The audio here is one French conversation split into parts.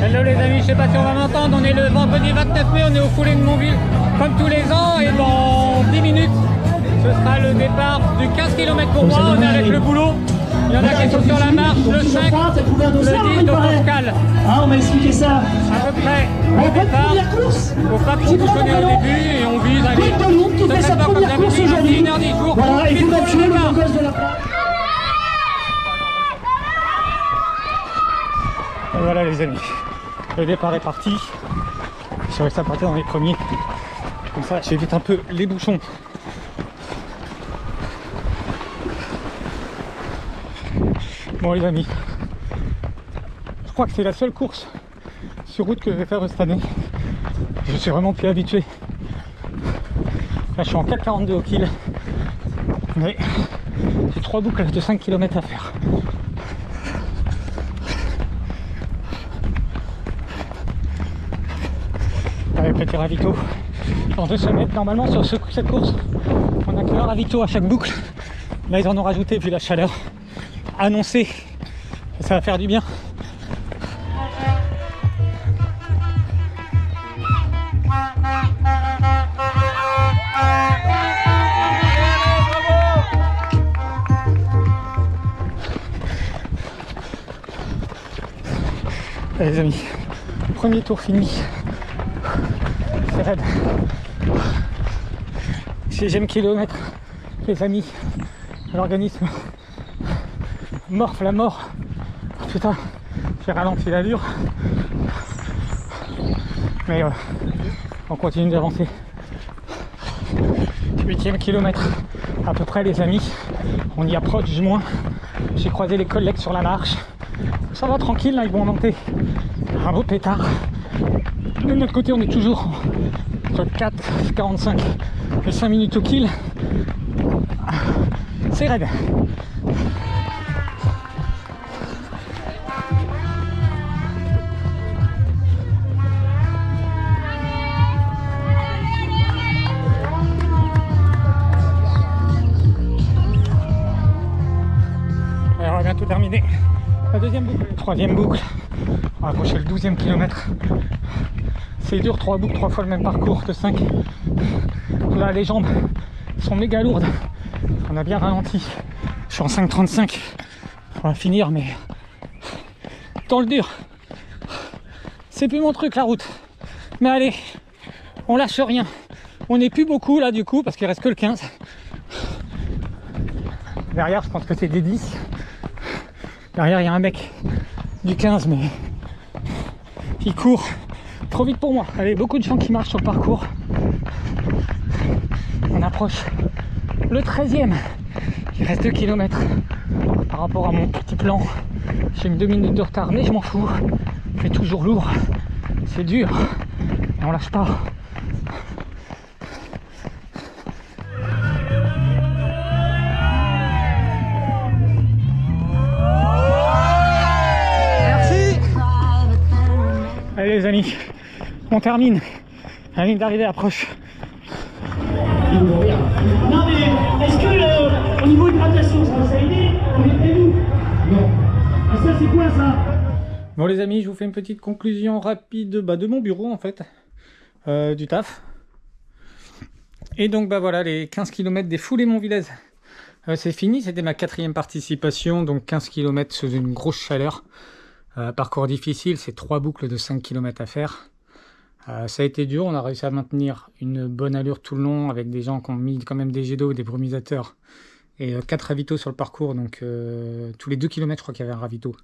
Hello les amis, je sais pas si on va m'entendre, on est le vendredi 29 mai, on est au foulé de Montville comme tous les ans et dans 10 minutes ce sera le départ du 15 km pour moi, on est avec le boulot. Il y en a qui sont sur la marche, le 5, le 10, donc on se cale. Ah, on m'a expliqué ça. À peu près au départ, faut pas trop bouchonner au début et on vise à aller. Qui fait sa première course aujourd'hui. 1h10 jours. Voilà, il faut le tuer le départ. gosse de la place. Et voilà les amis, le départ est parti. Je réussi à partir dans les premiers. Comme ça, j'évite un peu les bouchons. Bon les amis, je crois que c'est la seule course sur route que je vais faire cette année. Je suis vraiment plus habitué. Là je suis en 4,42 au kill. Mais j'ai 3 boucles de 5 km à faire. Avec petit ravito dans 2 semaines. Normalement sur cette course, on a que un ravito à chaque boucle. Là ils en ont rajouté vu la chaleur annoncée. Ça va faire du bien. Allez les amis, premier tour fini. C'est raide. 6e kilomètre, les amis. L'organisme morfle la mort. Putain, j'ai ralenti l'allure. Mais on continue d'avancer. 8e kilomètre à peu près les amis. On y approche du moins. J'ai croisé les collègues sur la marche. Ça va tranquille, là ils vont monter un beau pétard. De notre côté on est toujours entre 4, 45 et 5 minutes au kill. C'est raide. Alors on va bientôt terminer la 2e boucle, 3e boucle. On va approcher le 12e kilomètre. C'est dur, 3 boucles, 3 fois le même parcours de 5. Là les jambes sont méga lourdes. On a bien ralenti. Je suis en 5,35. On va finir mais dans le dur. C'est plus mon truc la route. Mais allez, on lâche rien. On n'est plus beaucoup là du coup parce qu'il reste que le 15. Derrière je pense que c'est des 10. Derrière il y a un mec du 15 mais il court trop vite pour moi. Allez, beaucoup de gens qui marchent sur le parcours. On approche le 13e. Il reste 2 km par rapport à mon petit plan. J'ai mis 2 minutes de retard mais je m'en fous. C'est toujours lourd. C'est dur. Et on lâche pas. Allez les amis, on termine. La ligne d'arrivée approche. Non mais, est-ce que au niveau hydratation, ça vous a aidé? On est prévu? Non. Ah ça c'est quoi ça? Bon les amis, je vous fais une petite conclusion rapide de mon bureau en fait, du taf. Et donc bah voilà, les 15 km des foulées Montvillaises, c'est fini. C'était ma 4e participation, donc 15 km sous une grosse chaleur. Parcours difficile, c'est 3 boucles de 5 km à faire. Ça a été dur, on a réussi à maintenir une bonne allure tout le long avec des gens qui ont mis quand même des jets d'eau, des brumisateurs et 4 ravitaux sur le parcours. Donc tous les 2 km je crois qu'il y avait un ravito.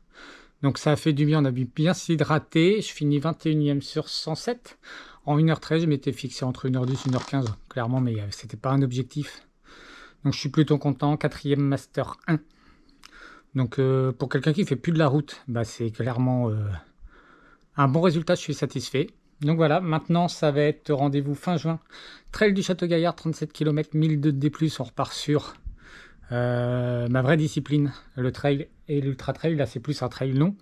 Donc ça a fait du bien, on a bien s'hydrater. Je finis 21e sur 107. En 1h13, je m'étais fixé entre 1h10 et 1h15 clairement, mais c'était pas un objectif. Donc je suis plutôt content, 4e Master 1. Donc pour quelqu'un qui fait plus de la route, bah, c'est clairement un bon résultat, je suis satisfait. Donc voilà, maintenant ça va être rendez-vous fin juin. Trail du Château Gaillard, 37 km, 1002 de D+, on repart sur ma vraie discipline, le trail et l'ultra trail. Là c'est plus un trail long,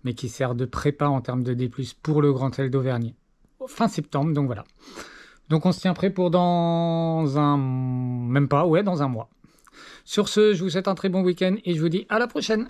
mais qui sert de prépa en termes de D+, pour le Grand Trail d'Auvergne. Fin septembre, donc voilà. Donc on se tient prêt pour dans un... même pas, ouais, dans un mois. Sur ce, je vous souhaite un très bon week-end et je vous dis à la prochaine.